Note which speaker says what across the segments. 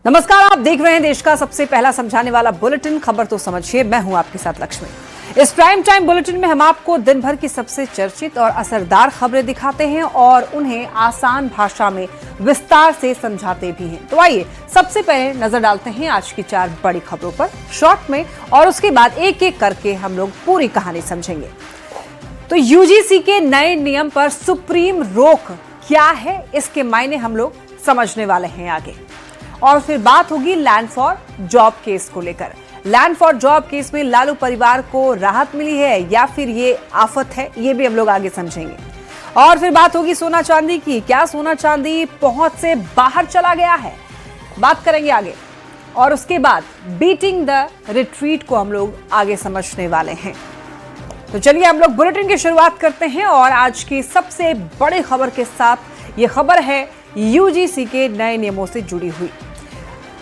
Speaker 1: नमस्कार, आप देख रहे हैं देश का सबसे पहला समझाने वाला बुलेटिन खबर तो समझिए। मैं हूं आपके साथ लक्ष्मी। इस प्राइम टाइम बुलेटिन में हम आपको दिन भर की सबसे चर्चित और असरदार खबरें दिखाते हैं और उन्हें आसान भाषा में विस्तार से समझाते भी हैं। तो आइए सबसे पहले नजर डालते हैं आज की 4 बड़ी खबरों पर शॉर्ट में, और उसके बाद एक एक करके हम लोग पूरी कहानी समझेंगे। तो यूजीसी के नए नियम पर सुप्रीम रोक क्या है, इसके मायने हम लोग समझने वाले हैं आगे। और फिर बात होगी लैंड फॉर जॉब केस को लेकर। लैंड फॉर जॉब केस में लालू परिवार को राहत मिली है या फिर ये आफत है, ये भी हम लोग आगे समझेंगे। और फिर बात होगी सोना चांदी की। क्या सोना चांदी पहुंच से बाहर चला गया है, बात करेंगे आगे। और उसके बाद बीटिंग द रिट्रीट को हम लोग आगे समझने वाले हैं। तो चलिए हम लोग बुलेटिन की शुरुआत करते हैं और आज की सबसे बड़ी खबर के साथ। ये खबर है यूजीसी के नए नियमों से जुड़ी हुई।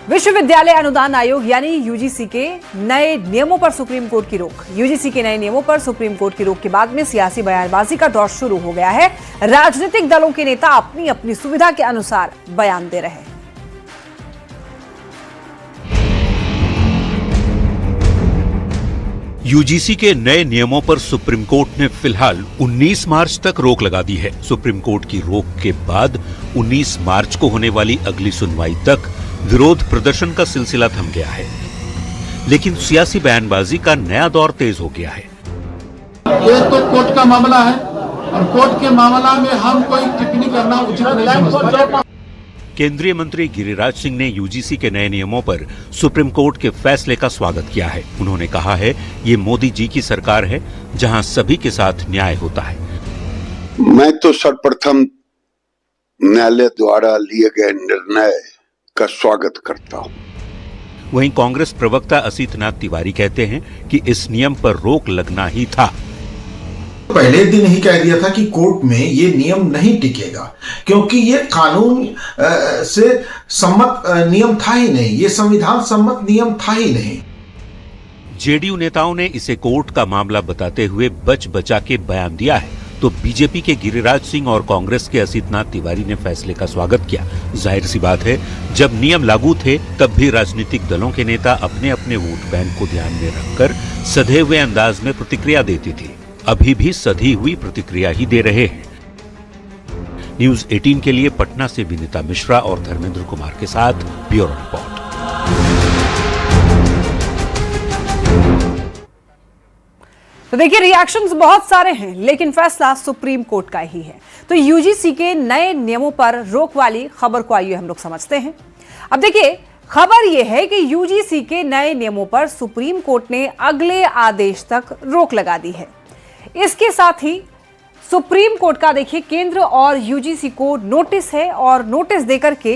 Speaker 1: विश्वविद्यालय अनुदान आयोग यानी यूजीसी के नए नियमों पर सुप्रीम कोर्ट की रोक। यूजीसी के नए नियमों पर सुप्रीम कोर्ट की रोक के बाद में सियासी बयानबाजी का दौर शुरू हो गया है। राजनीतिक दलों के नेता अपनी अपनी सुविधा के अनुसार बयान दे रहे हैं।
Speaker 2: यूजीसी के नए नियमों पर सुप्रीम कोर्ट ने फिलहाल 19 मार्च तक रोक लगा दी है। सुप्रीम कोर्ट की रोक के बाद 19 मार्च को होने वाली अगली सुनवाई तक विरोध प्रदर्शन का सिलसिला थम गया है, लेकिन सियासी बयानबाजी का नया दौर तेज हो गया है।
Speaker 3: ये तो कोर्ट का मामला है और कोर्ट के मामला में हम कोई टिप्पणी करना उचित नहीं समझते।
Speaker 2: केंद्रीय मंत्री गिरिराज सिंह ने यूजीसी के नए नियमों पर सुप्रीम कोर्ट के फैसले का स्वागत किया है। उन्होंने कहा है, ये मोदी जी की सरकार है जहां सभी के साथ न्याय होता है।
Speaker 4: मैं तो सर्वप्रथम न्यायालय द्वारा लिए गए निर्णय का स्वागत करता हूं।
Speaker 2: वहीं कांग्रेस प्रवक्ता असीतनाथ तिवारी कहते हैं कि इस नियम पर रोक लगना ही था।
Speaker 5: पहले दिन ही कह दिया था कि कोर्ट में ये नियम नहीं टिकेगा, क्योंकि ये कानून से सम्मत नियम था ही नहीं, ये संविधान सम्मत नियम था ही नहीं।
Speaker 2: जेडीयू नेताओं ने इसे कोर्ट का मामला बताते हुए बच बचा के बयान दिया है, तो बीजेपी के गिरिराज सिंह और कांग्रेस के असीतनाथ तिवारी ने फैसले का स्वागत किया। जाहिर सी बात है, जब नियम लागू थे तब भी राजनीतिक दलों के नेता अपने अपने वोट बैंक को ध्यान में रखकर सधे हुए अंदाज में प्रतिक्रिया देते थे। अभी भी सधी हुई प्रतिक्रिया ही दे रहे हैं। न्यूज़ 18 के लिए पटना से विनीता मिश्रा और धर्मेंद्र कुमार के साथ ब्यूरो रिपोर्ट।
Speaker 1: तो देखिए, रिएक्शंस बहुत सारे हैं, लेकिन फैसला सुप्रीम कोर्ट का ही है। तो यूजीसी के नए नियमों पर रोक वाली खबर को आइए हम लोग समझते हैं। अब देखिए, खबर यह है कि यूजीसी के नए नियमों पर सुप्रीम कोर्ट ने अगले आदेश तक रोक लगा दी है। इसके साथ ही सुप्रीम कोर्ट का देखिए केंद्र और यूजीसी को नोटिस है, और नोटिस देकर के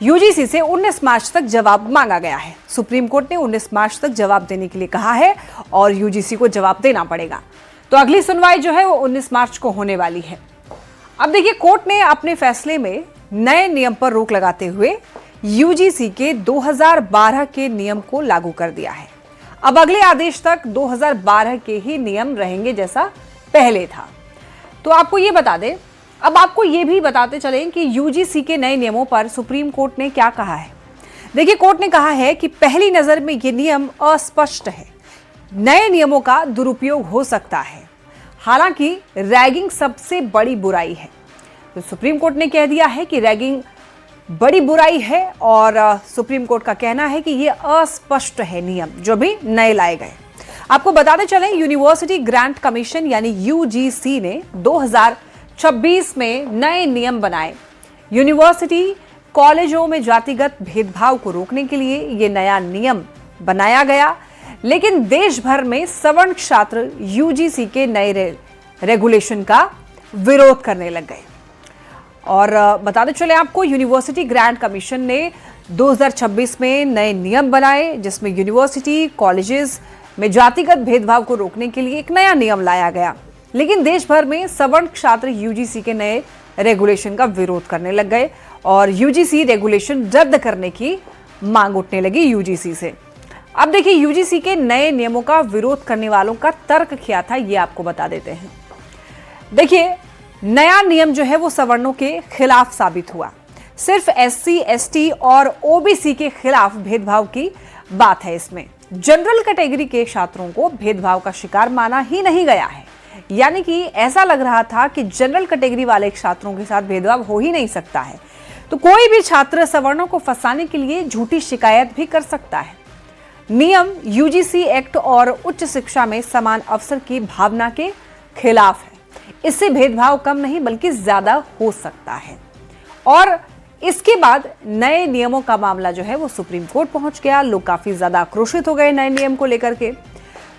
Speaker 1: यूजीसी से 19 मार्च तक जवाब मांगा गया है। सुप्रीम कोर्ट ने 19 मार्च तक जवाब देने के लिए कहा है और यूजीसी को जवाब देना पड़ेगा। तो अगली सुनवाई जो है वो 19 मार्च को होने वाली है। अब देखिए, कोर्ट ने अपने फैसले में नए नियम पर रोक लगाते हुए यूजीसी के 2012 के नियम को लागू कर दिया है। अब अगले आदेश तक 2012 के ही नियम रहेंगे जैसा पहले था। तो आपको ये बता दें, अब आपको ये भी बताते चलें कि यूजीसी के नए नियमों पर सुप्रीम कोर्ट ने क्या कहा है। देखिए, कोर्ट ने कहा है कि पहली नजर में ये नियम अस्पष्ट है, नए नियमों का दुरुपयोग हो सकता है। हालांकि रैगिंग सबसे बड़ी बुराई है। तो सुप्रीम कोर्ट ने कह दिया है कि रैगिंग बड़ी बुराई है, और सुप्रीम कोर्ट का कहना है कि यह अस्पष्ट है नियम जो भी नए लाए गए। आपको बताते चलें, यूनिवर्सिटी ग्रांट कमीशन यानी यूजीसी ने 2026 में नए नियम बनाए। यूनिवर्सिटी कॉलेजों में जातिगत भेदभाव को रोकने के लिए यह नया नियम बनाया गया, लेकिन देश भर में सवर्ण छात्र यूजीसी के नए रेगुलेशन का विरोध करने लग गए। और बताते चले आपको, यूनिवर्सिटी ग्रांट कमीशन ने 2026 में नए नियम बनाए, जिसमें यूनिवर्सिटी कॉलेजेस में जातिगत भेदभाव को रोकने के लिए एक नया नियम लाया गया, लेकिन देश भर में सवर्ण छात्र यूजीसी के नए रेगुलेशन का विरोध करने लग गए और यूजीसी रेगुलेशन रद्द करने की मांग उठने लगी यूजीसी से। अब देखिए, यूजीसी के नए नियमों का विरोध करने वालों का तर्क क्या था, ये आपको बता देते हैं। देखिए, नया नियम जो है वो सवर्णों के खिलाफ साबित हुआ। सिर्फ SC, ST और OBC के खिलाफ भेदभाव की बात है। इसमें जनरल कैटेगरी के छात्रों को भेदभाव का शिकार माना ही नहीं गया है। यानी कि ऐसा लग रहा था कि जनरल कैटेगरी वाले छात्रों के साथ भेदभाव हो ही नहीं सकता है, तो कोई भी छात्र सवर्णों को फंसाने के लिए झूठी शिकायत भी कर सकता है। नियम UGC एक्ट और उच्च शिक्षा में समान अवसर की भावना के खिलाफ है। इससे भेदभाव कम नहीं बल्कि ज्यादा हो सकता है। और इसके बाद नए नियमों का मामला जो है वो सुप्रीम कोर्ट पहुंच गया। लोग काफी ज्यादा आक्रोशित हो गए नए नियम को लेकर के।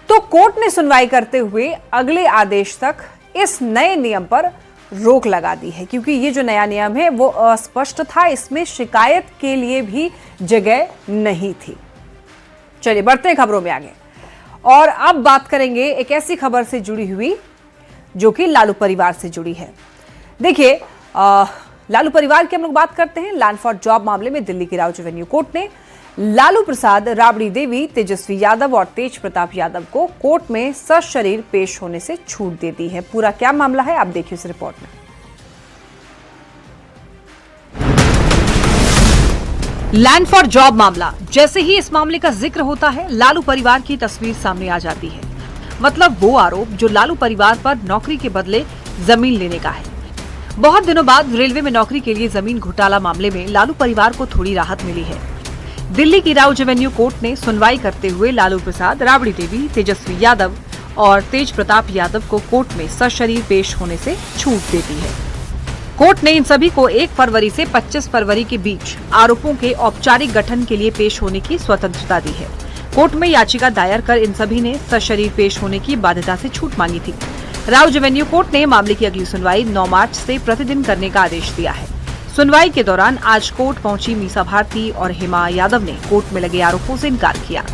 Speaker 1: तो कोर्ट ने सुनवाई करते हुए अगले आदेश तक इस नए नियम पर रोक लगा दी है, क्योंकि ये जो नया नियम है वो अस्पष्ट था, इसमें शिकायत के लिए भी जगह नहीं थी। चलिए बढ़ते हैं खबरों में आगे, और अब बात करेंगे एक ऐसी खबर से जुड़ी हुई जो कि लालू परिवार से जुड़ी है। देखिए, लालू परिवार की हम लोग बात करते हैं। लैंड फॉर जॉब मामले में दिल्ली की राउज एवेन्यू कोर्ट ने लालू प्रसाद, राबड़ी देवी, तेजस्वी यादव और तेज प्रताप यादव को कोर्ट में सशरीर पेश होने से छूट दे दी है। पूरा क्या मामला है आप देखिए इस रिपोर्ट में। लैंड फॉर जॉब मामला, जैसे ही इस मामले का जिक्र होता है लालू परिवार की तस्वीर सामने आ जाती है। मतलब वो आरोप जो लालू परिवार पर नौकरी के बदले जमीन लेने का है। बहुत दिनों बाद रेलवे में नौकरी के लिए जमीन घोटाला मामले में लालू परिवार को थोड़ी राहत मिली है। दिल्ली की राउज एवेन्यू कोर्ट ने सुनवाई करते हुए लालू प्रसाद, राबड़ी देवी, तेजस्वी यादव और तेज प्रताप यादव को कोर्ट में सशरीर पेश होने से छूट दे दी है। कोर्ट ने इन सभी को 1 फरवरी से 25 फरवरी के बीच आरोपों के औपचारिक गठन के लिए पेश होने की स्वतंत्रता दी है। कोर्ट में याचिका दायर कर इन सभी ने सशरीर पेश होने की बाध्यता से छूट मांगी थी। राउज एवेन्यू कोर्ट ने मामले की अगली सुनवाई 9 मार्च से प्रतिदिन करने का आदेश दिया है। सुनवाई के दौरान आज कोर्ट पहुंची मीसा भारती और हेमा यादव ने कोर्ट में लगे आरोपों से इनकार किया।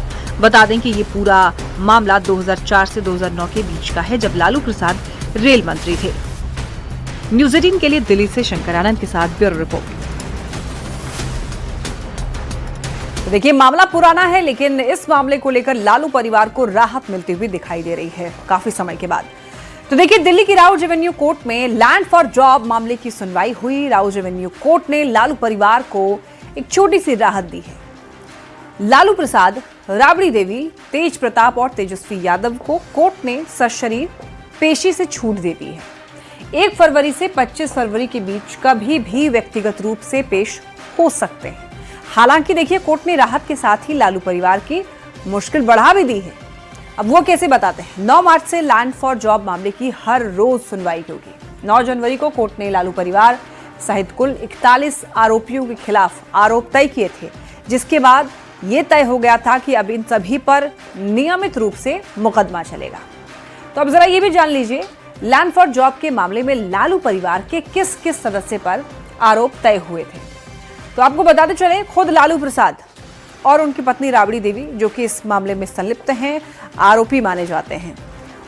Speaker 1: बता दें कि ये पूरा मामला 2004 से 2009 के बीच का है, जब लालू प्रसाद रेल मंत्री थे। न्यूज 18 के लिए दिल्ली से शंकर आनंद के साथ ब्यूरो रिपोर्ट। तो देखिए, मामला पुराना है, लेकिन इस मामले को लेकर लालू परिवार को राहत मिलती हुई दिखाई दे रही है काफी समय के बाद। तो देखिए, दिल्ली की राउज एवेन्यू कोर्ट में लैंड फॉर जॉब मामले की सुनवाई हुई। राउज एवेन्यू कोर्ट ने लालू परिवार को एक छोटी सी राहत दी है। लालू प्रसाद, राबड़ी देवी, तेज प्रताप और तेजस्वी यादव को कोर्ट ने सशरीर पेशी से छूट दे दी है। 1 फरवरी से 25 फरवरी के बीच कभी भी व्यक्तिगत रूप से पेश हो सकते हैं। हालांकि देखिए, कोर्ट ने राहत के साथ ही लालू परिवार की मुश्किल बढ़ा भी दी है। अब वो कैसे बताते हैं। 9 मार्च से लैंड फॉर जॉब मामले की हर रोज सुनवाई होगी। 9 जनवरी को कोर्ट ने लालू परिवार सहित कुल 41 आरोपियों के खिलाफ आरोप तय किए थे, जिसके बाद ये तय हो गया था कि अब इन सभी पर नियमित रूप से मुकदमा चलेगा। तो अब जरा ये भी जान लीजिए, लैंड फॉर जॉब के मामले में लालू परिवार के किस किस सदस्य पर आरोप तय हुए थे। तो आपको बताते चले, खुद लालू प्रसाद और उनकी पत्नी राबड़ी देवी, जो कि इस मामले में संलिप्त हैं, आरोपी माने जाते हैं।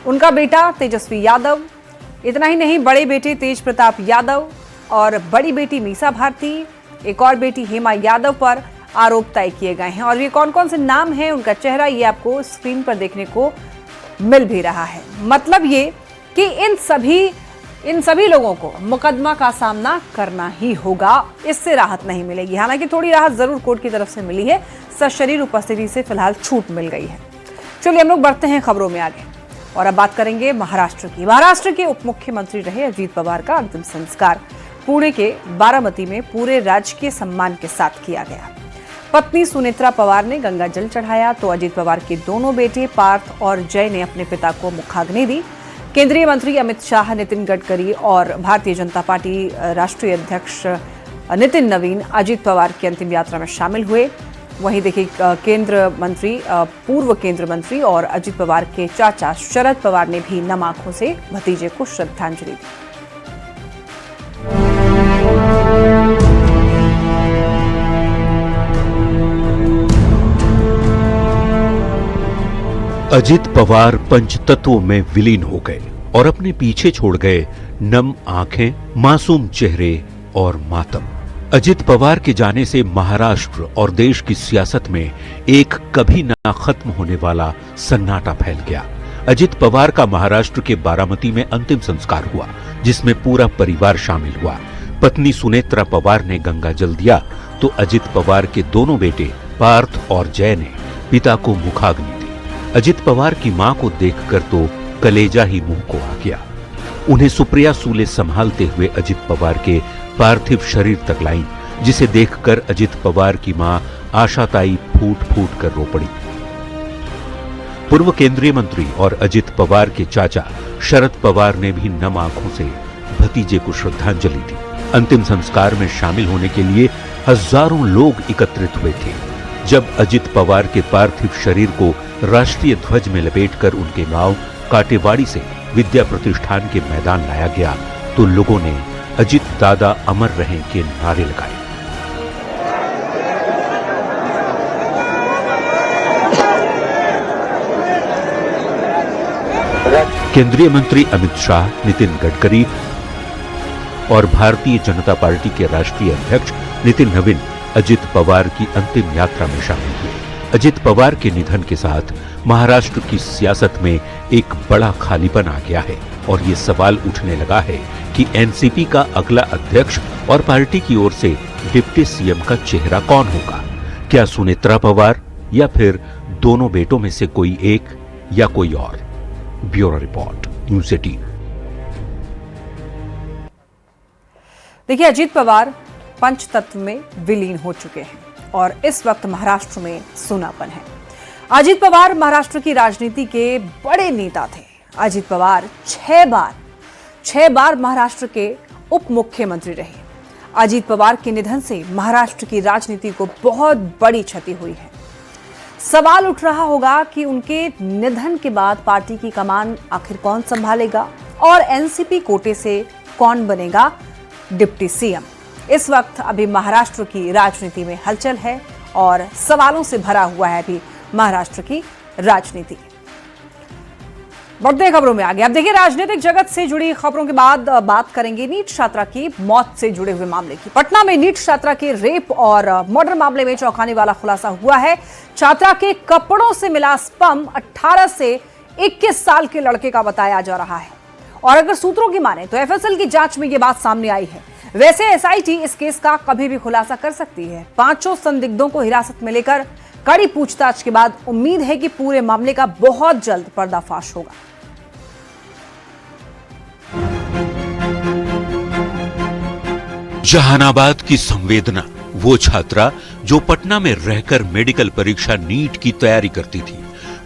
Speaker 1: उनका बेटा तेजस्वी यादव, इतना ही नहीं, बड़े बेटे तेज प्रताप यादव और बड़ी बेटी मीसा भारती, एक और बेटी हेमा यादव पर आरोप तय किए गए हैं। और ये कौन कौन से नाम हैं, उनका चेहरा ये आपको स्क्रीन पर देखने को मिल भी रहा है। मतलब ये कि इन सभी लोगों को मुकदमा का सामना करना ही होगा, इससे राहत नहीं मिलेगी। हालांकि थोड़ी राहत जरूर कोर्ट की तरफ से मिली है, सशरीर उपस्थिति से फिलहाल छूट मिल गई है। चलिए हम लोग बढ़ते हैं खबरों में आगे, और अब बात करेंगे महाराष्ट्र की। महाराष्ट्र के उप मुख्यमंत्री रहे अजीत पवार का अंतिम संस्कार पुणे के बारामती में पूरे राजकीय सम्मान के साथ किया गया। पत्नी सुनेत्रा पवार ने गंगा जल चढ़ाया, तो अजीत पवार के दोनों बेटे पार्थ और जय ने अपने पिता को मुखाग्नि दी। केंद्रीय मंत्री अमित शाह, नितिन गडकरी और भारतीय जनता पार्टी राष्ट्रीय अध्यक्ष नितिन नवीन अजीत पवार की अंतिम यात्रा में शामिल हुए। वहीं देखिए, पूर्व केंद्र मंत्री और अजीत पवार के चाचा शरद पवार ने भी नम आंखों से भतीजे को श्रद्धांजलि दी।
Speaker 2: अजित पवार पंचतत्वों में विलीन हो गए और अपने पीछे छोड़ गए नम आंखें, मासूम चेहरे और मातम। अजित पवार के जाने से महाराष्ट्र और देश की सियासत में एक कभी ना खत्म होने वाला सन्नाटा फैल गया। अजित पवार का महाराष्ट्र के बारामती में अंतिम संस्कार हुआ, जिसमें पूरा परिवार शामिल हुआ। पत्नी सुनेत्रा पवार ने गंगा जल दिया तो अजित पवार के दोनों बेटे पार्थ और जय ने पिता को मुखाग्नि दी। अजित पवार की मां को देखकर तो कलेजा ही मुंह को आ गया। उन्हें सुप्रिया सूले संभालते हुए अजित पवार के पार्थिव शरीर तक लाई, जिसे देखकर अजित पवार की मां आशाताई फूट फूट कर रो पड़ी। पूर्व केंद्रीय मंत्री और अजित पवार के चाचा शरद पवार ने भी नम आंखों से भतीजे को श्रद्धांजलि दी। अंतिम संस्कार में शामिल होने के लिए हजारों लोग एकत्रित हुए थे। जब अजित पवार के पार्थिव शरीर को राष्ट्रीय ध्वज में लपेटकर उनके गांव काटेवाड़ी से विद्या प्रतिष्ठान के मैदान लाया गया तो लोगों ने अजित दादा अमर रहें के नारे लगाए। केंद्रीय मंत्री अमित शाह, नितिन गडकरी और भारतीय जनता पार्टी के राष्ट्रीय अध्यक्ष नितिन नवीन अजित पवार की अंतिम यात्रा में शामिल हुए। अजित पवार के निधन के साथ महाराष्ट्र की सियासत में एक बड़ा खालीपन आ गया है और ये सवाल उठने लगा है कि एनसीपी का अगला अध्यक्ष और पार्टी की ओर से डिप्टी सीएम का चेहरा कौन होगा? क्या सुनेत्रा पवार या फिर दोनों बेटों में से कोई एक या कोई और? Bureau report, news 18।
Speaker 1: देखिए, अजित पवार पंचतत्व में विलीन हो चुके हैं और इस वक्त महाराष्ट्र में सूनापन है। अजित पवार महाराष्ट्र की राजनीति के बड़े नेता थे। अजित पवार 6 बार महाराष्ट्र के उप मुख्यमंत्री रहे। अजित पवार के निधन से महाराष्ट्र की राजनीति को बहुत बड़ी क्षति हुई है। सवाल उठ रहा होगा कि उनके निधन के बाद पार्टी की कमान आखिर कौन संभालेगा और एनसीपी कोटे से कौन बनेगा डिप्टी सीएम। इस वक्त अभी महाराष्ट्र की राजनीति में हलचल है और सवालों से भरा हुआ है अभी महाराष्ट्र की राजनीति। बढ़ते खबरों में आगे। अब देखिए, राजनीतिक जगत से जुड़ी खबरों के बाद बात करेंगे नीट छात्रा की मौत से जुड़े हुए मामले की। पटना में नीट छात्रा के रेप और मर्डर मामले में चौंकाने वाला खुलासा हुआ है। छात्रा के कपड़ों से मिला स्पर्म 18 से 21 साल के लड़के का बताया जा रहा है और अगर सूत्रों की माने तो एफएसएल की जांच में यह बात सामने आई है। वैसे एसआईटी इस केस का कभी भी खुलासा कर सकती है। 5 संदिग्धों को हिरासत में लेकर कड़ी पूछताछ के बाद उम्मीद है कि पूरे मामले का बहुत जल्द पर्दाफाश होगा।
Speaker 2: जहानाबाद की संवेदना, वो छात्रा जो पटना में रहकर मेडिकल परीक्षा नीट की तैयारी करती थी,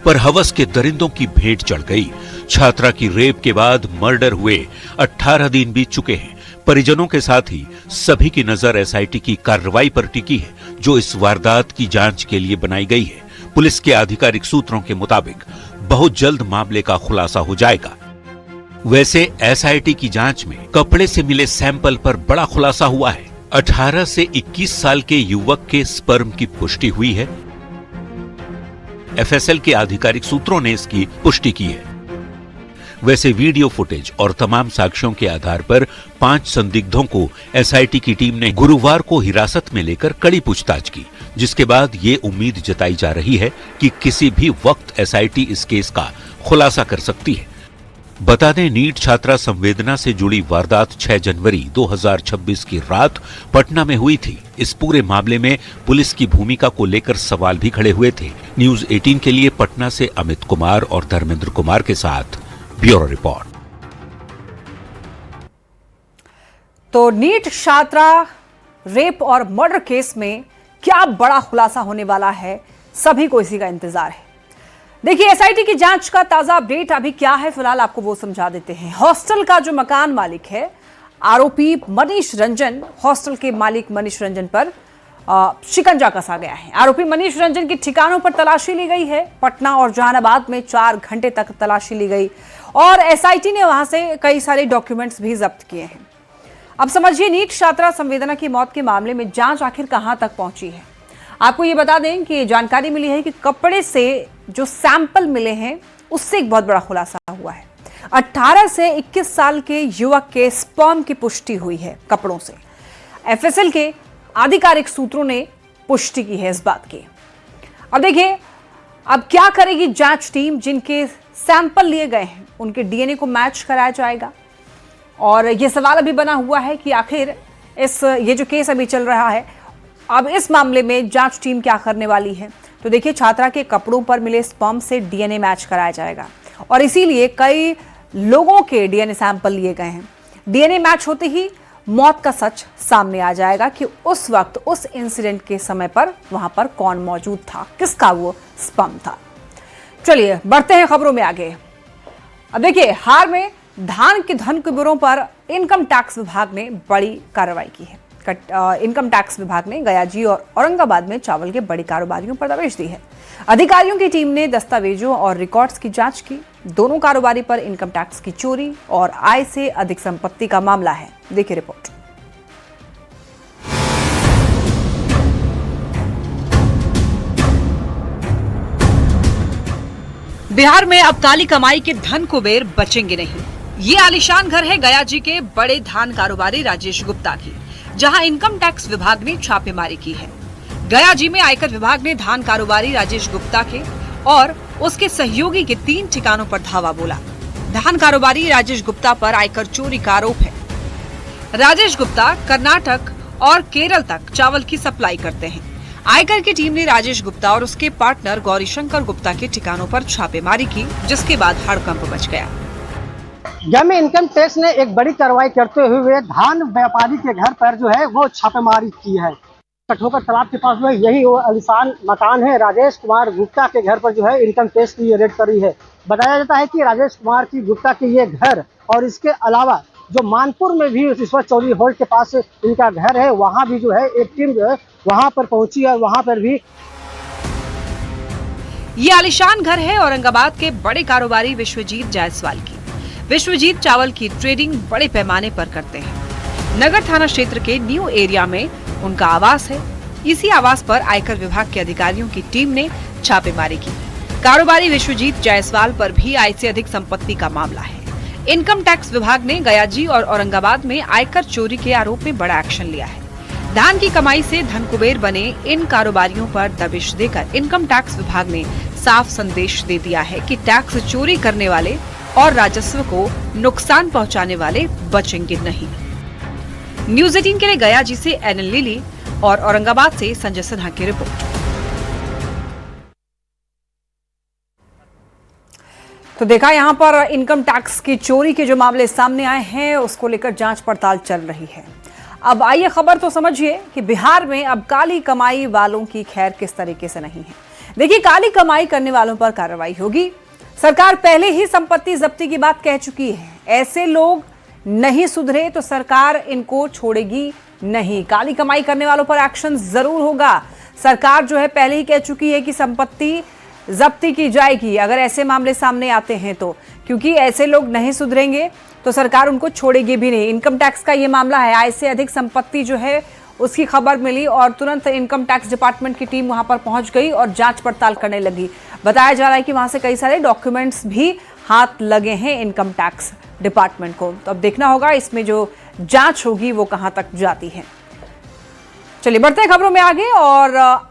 Speaker 2: पर हवस के दरिंदों की भेंट चढ़ गई। छात्रा की रेप के बाद मर्डर हुए 18 दिन बीत चुके हैं। परिजनों के साथ ही सभी की नजर एसआईटी की कार्रवाई पर टिकी है, जो इस वारदात की जांच के लिए बनाई गई है। पुलिस के आधिकारिक सूत्रों के मुताबिक बहुत जल्द मामले का खुलासा हो जाएगा। वैसे एसआईटी की जांच में कपड़े से मिले सैंपल पर बड़ा खुलासा हुआ है। 18 से 21 साल के युवक के स्पर्म की पुष्टि हुई है। एफएसएल के आधिकारिक सूत्रों ने इसकी पुष्टि की है। वैसे वीडियो फुटेज और तमाम साक्ष्यों के आधार पर 5 संदिग्धों को एसआईटी की टीम ने गुरुवार को हिरासत में लेकर कड़ी पूछताछ की, जिसके बाद ये उम्मीद जताई जा रही है कि किसी भी वक्त एसआईटी इस केस का खुलासा कर सकती है। बता दें, नीट छात्रा संवेदना से जुड़ी वारदात 6 जनवरी 2026 की रात पटना में हुई थी। इस पूरे मामले में पुलिस की भूमिका को लेकर सवाल भी खड़े हुए थे। न्यूज़ 18 के लिए पटना से अमित कुमार और धर्मेंद्र कुमार के साथ ब्यूरो रिपोर्ट।
Speaker 1: तो नीट छात्रा रेप और मर्डर केस में क्या बड़ा खुलासा होने वाला है, सभी को इसी का इंतजार है। देखिए, एसआईटी की जांच का ताजा अपडेट अभी क्या है, फिलहाल आपको वो समझा देते हैं। हॉस्टल का जो मकान मालिक है, आरोपी मनीष रंजन, हॉस्टल के मालिक मनीष रंजन पर शिकंजा कसा गया है। आरोपी मनीष रंजन के ठिकानों पर तलाशी ली गई है। पटना और जहानाबाद में 4 घंटे तक तलाशी ली गई और एसआईटी ने वहां से कई सारे डॉक्यूमेंट्स भी जब्त किए हैं। अब समझिए, नीट छात्रा संवेदना की मौत के मामले में जांच आखिर कहां तक पहुंची है। आपको ये बता दें कि जानकारी मिली है कि कपड़े से जो सैंपल मिले हैं उससे एक बहुत बड़ा खुलासा हुआ है। 18 से 21 साल के युवक के स्पर्म की पुष्टि हुई है कपड़ों से। एफएसएल के आधिकारिक सूत्रों ने पुष्टि की है इस बात की। अब देखिए, अब क्या करेगी जांच टीम। जिनके सैंपल लिए गए हैं उनके डीएनए को मैच कराया जाएगा और यह सवाल अभी बना हुआ है कि आखिर ये जो केस अभी चल रहा है, अब इस मामले में जांच टीम क्या करने वाली है? तो देखिए, छात्रा के कपड़ों पर मिले स्पर्म से डीएनए मैच कराया जाएगा और इसीलिए कई लोगों के डीएनए सैंपल लिए गए हैं। डीएनए मैच होते ही मौत का सच सामने आ जाएगा कि उस वक्त उस इंसिडेंट के समय पर वहां पर कौन मौजूद था, किसका वो स्पर्म था। चलिए बढ़ते हैं खबरों में आगे। अब देखिए, हाल में धान के धन कुबेरों पर इनकम टैक्स विभाग ने बड़ी कार्रवाई की है। इनकम टैक्स विभाग ने गयाजी और औरंगाबाद में चावल के बड़े कारोबारियों पर दबिश दी है। अधिकारियों की टीम ने दस्तावेजों और रिकॉर्ड्स की जांच की। दोनों कारोबारी पर इनकम टैक्स की चोरी और आय से अधिक संपत्ति का मामला है। देखिए रिपोर्ट। बिहार में अब काली कमाई के धन कुबेर बचेंगे नहीं। ये आलीशान घर है गयाजी के बड़े धान कारोबारी राजेश गुप्ता की, जहां इनकम टैक्स विभाग ने छापेमारी की है। गयाजी में आयकर विभाग ने धान कारोबारी राजेश गुप्ता के और उसके सहयोगी के 3 ठिकानों पर धावा बोला। धान कारोबारी राजेश गुप्ता पर आयकर चोरी का आरोप है। राजेश गुप्ता कर्नाटक और केरल तक चावल की सप्लाई करते हैं। आयकर की टीम ने राजेश गुप्ता और उसके पार्टनर गौरीशंकर गुप्ता के ठिकानों पर छापेमारी की, जिसके बाद हड़कंप मच गया।
Speaker 6: में इनकम टैक्स ने एक बड़ी कार्रवाई करते हुए धान व्यापारी के घर पर जो है वो छापेमारी की है। कठोकर तालाब के पास में यही वो आलीशान मकान है। राजेश कुमार गुप्ता के घर पर जो है इनकम टैक्स की रेड करी है। बताया जाता है कि राजेश कुमार की गुप्ता के ये घर और इसके अलावा जो मानपुर में भी ईश्वर चौधरी हॉल के पास इनका घर है, वहाँ भी जो है एक टीम जो है वहाँ पर पहुंची है। वहाँ पर भी
Speaker 1: ये आलीशान घर है औरंगाबाद के बड़े कारोबारी विश्वजीत जायसवाल की। विश्वजीत चावल की ट्रेडिंग बड़े पैमाने पर करते हैं। नगर थाना क्षेत्र के न्यू एरिया में उनका आवास है। इसी आवास पर आयकर विभाग के अधिकारियों की टीम ने छापेमारी की। कारोबारी विश्वजीत जायसवाल पर भी आय से अधिक संपत्ति का मामला है। इनकम टैक्स विभाग ने गयाजी और औरंगाबाद में आयकर चोरी के आरोप में बड़ा एक्शन लिया है। धान की कमाई से धन कुबेर बने इन कारोबारियों पर दबिश देकर इनकम टैक्स विभाग ने साफ संदेश दे दिया है कि टैक्स चोरी करने वाले और राजस्व को नुकसान पहुंचाने वाले बचेंगे नहीं। न्यूज़ 18 के लिए गयाजी से एनएल लिली और औरंगाबाद से संजय सिन्हा की रिपोर्ट। तो देखा, यहां पर इनकम टैक्स की चोरी के जो मामले सामने आए हैं उसको लेकर जांच पड़ताल चल रही है। अब आइए खबर तो समझिए कि बिहार में अब काली कमाई वालों की खैर किस तरीके से नहीं है। देखिए, काली कमाई करने वालों पर कार्रवाई होगी। सरकार पहले ही संपत्ति जब्ती की बात कह चुकी है। ऐसे लोग नहीं सुधरे तो सरकार इनको छोड़ेगी नहीं। काली कमाई करने वालों पर एक्शन जरूर होगा। सरकार जो है पहले ही कह चुकी है कि संपत्ति जब्ती की जाएगी अगर ऐसे मामले सामने आते हैं तो, क्योंकि ऐसे लोग नहीं सुधरेंगे तो सरकार उनको छोड़ेगी भी नहीं। इनकम टैक्स का ये मामला है। आय से अधिक संपत्ति जो है उसकी खबर मिली और तुरंत इनकम टैक्स डिपार्टमेंट की टीम वहां पर पहुंच गई और जांच पड़ताल करने लगी। बताया जा रहा है कि वहां से कई सारे डॉक्यूमेंट्स भी हाथ लगे हैं इनकम टैक्स डिपार्टमेंट को। तो अब देखना होगा इसमें जो जांच होगी वो कहां तक जाती है। चलिए बढ़ते हैं खबरों में आगे और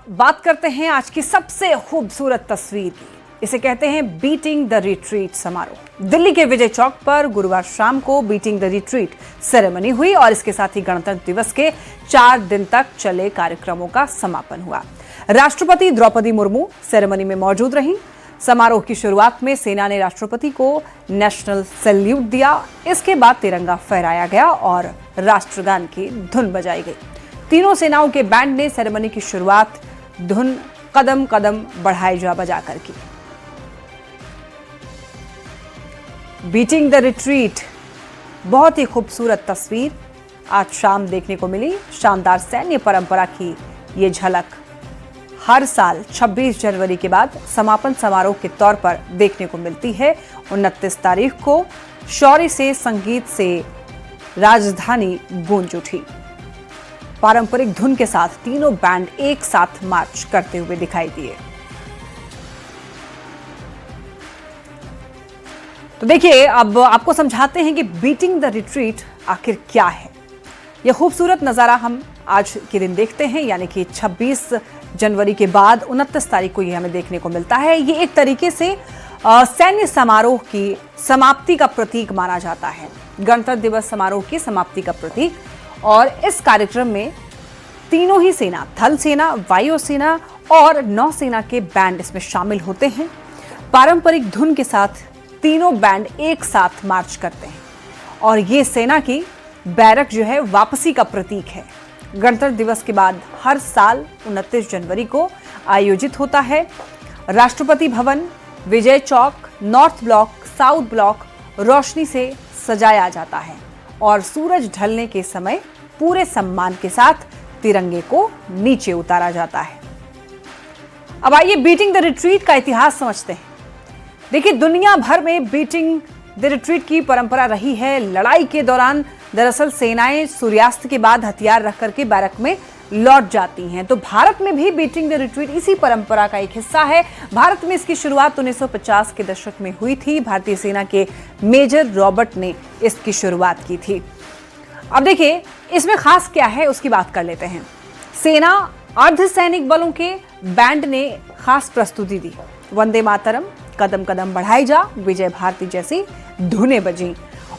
Speaker 1: बात करते हैं आज की सबसे खूबसूरत तस्वीर की। इसे कहते हैं बीटिंग द रिट्रीट समारोह। दिल्ली के विजय चौक पर गुरुवार शाम को बीटिंग द रिट्रीट सेरेमनी हुई और इसके साथ ही गणतंत्र दिवस के 4 दिन तक चले कार्यक्रमों का समापन हुआ। राष्ट्रपति द्रौपदी मुर्मू सेरेमनी में मौजूद रहीं। समारोह की शुरुआत में सेना ने राष्ट्रपति को नेशनल सैल्यूट दिया। इसके बाद तिरंगा फहराया गया और राष्ट्रगान की धुन बजाई गई। तीनों सेनाओं के बैंड ने सेरेमनी की शुरुआत धुन कदम कदम बढ़ाए जा बजाकर की। बीटिंग द रिट्रीट, बहुत ही खूबसूरत तस्वीर आज शाम देखने को मिली। शानदार सैन्य परंपरा की ये झलक हर साल 26 जनवरी के बाद समापन समारोह के तौर पर देखने को मिलती है। 29 तारीख को शौर्य से संगीत से राजधानी गूंज उठी। पारंपरिक धुन के साथ तीनों बैंड एक साथ मार्च करते हुए दिखाई दिए। तो देखिए, अब आपको समझाते हैं कि बीटिंग द रिट्रीट आखिर क्या है। यह खूबसूरत नज़ारा हम आज के दिन देखते हैं, यानी कि 26 जनवरी के बाद 29 तारीख को ये हमें देखने को मिलता है। ये एक तरीके से सैन्य समारोह की समाप्ति का प्रतीक माना जाता है। गणतंत्र दिवस समारोह की समाप्ति का प्रतीक। और इस कार्यक्रम में तीनों ही सेना, थल सेना, वायु सेना और नौसेना के बैंड इसमें शामिल होते हैं। पारंपरिक धुन के साथ तीनों बैंड एक साथ मार्च करते हैं और ये सेना की बैरक जो है वापसी का प्रतीक है। गणतंत्र दिवस के बाद हर साल 29 जनवरी को आयोजित होता है। Rashtrapati Bhavan, Vijay Chowk, north block, south block रोशनी से सजाया जाता है और सूरज ढलने के समय पूरे सम्मान के साथ तिरंगे को नीचे उतारा जाता है। अब आइए बीटिंग द रिट्रीट का इतिहास समझते हैं। देखिए, दुनिया भर में बीटिंग द रिट्रीट की परंपरा रही है। लड़ाई के दौरान दरअसल सेनाएं सूर्यास्त के बाद हथियार रख करके बैरक में लौट जाती हैं। तो भारत में भी बीटिंग द रिट्रीट इसी परंपरा का एक हिस्सा है। भारत में इसकी शुरुआत 1950 के दशक में हुई थी। भारतीय सेना के मेजर रॉबर्ट ने इसकी शुरुआत की थी। अब देखिए, इसमें खास क्या है उसकी बात कर लेते हैं। सेना अर्धसैनिक बलों के बैंड ने खास प्रस्तुति दी। वंदे मातरम, कदम कदम बढ़ाई जा, विजय भारती जैसी धुनें बजी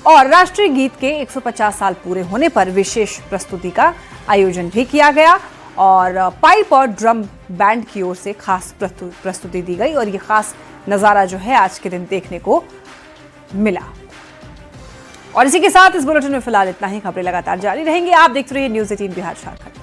Speaker 1: और राष्ट्रीय गीत के 150 साल पूरे होने पर विशेष प्रस्तुति का आयोजन भी किया गया और पाइप और ड्रम बैंड की ओर से खास प्रस्तुति दी गई और ये खास नज़ारा जो है आज के दिन देखने को मिला। और इसी के साथ इस बुलेटिन में फिलहाल इतना ही। खबरें लगातार जारी रहेंगी। आप देखते रहिए न्यूज़ 18 बिहार झारखंड।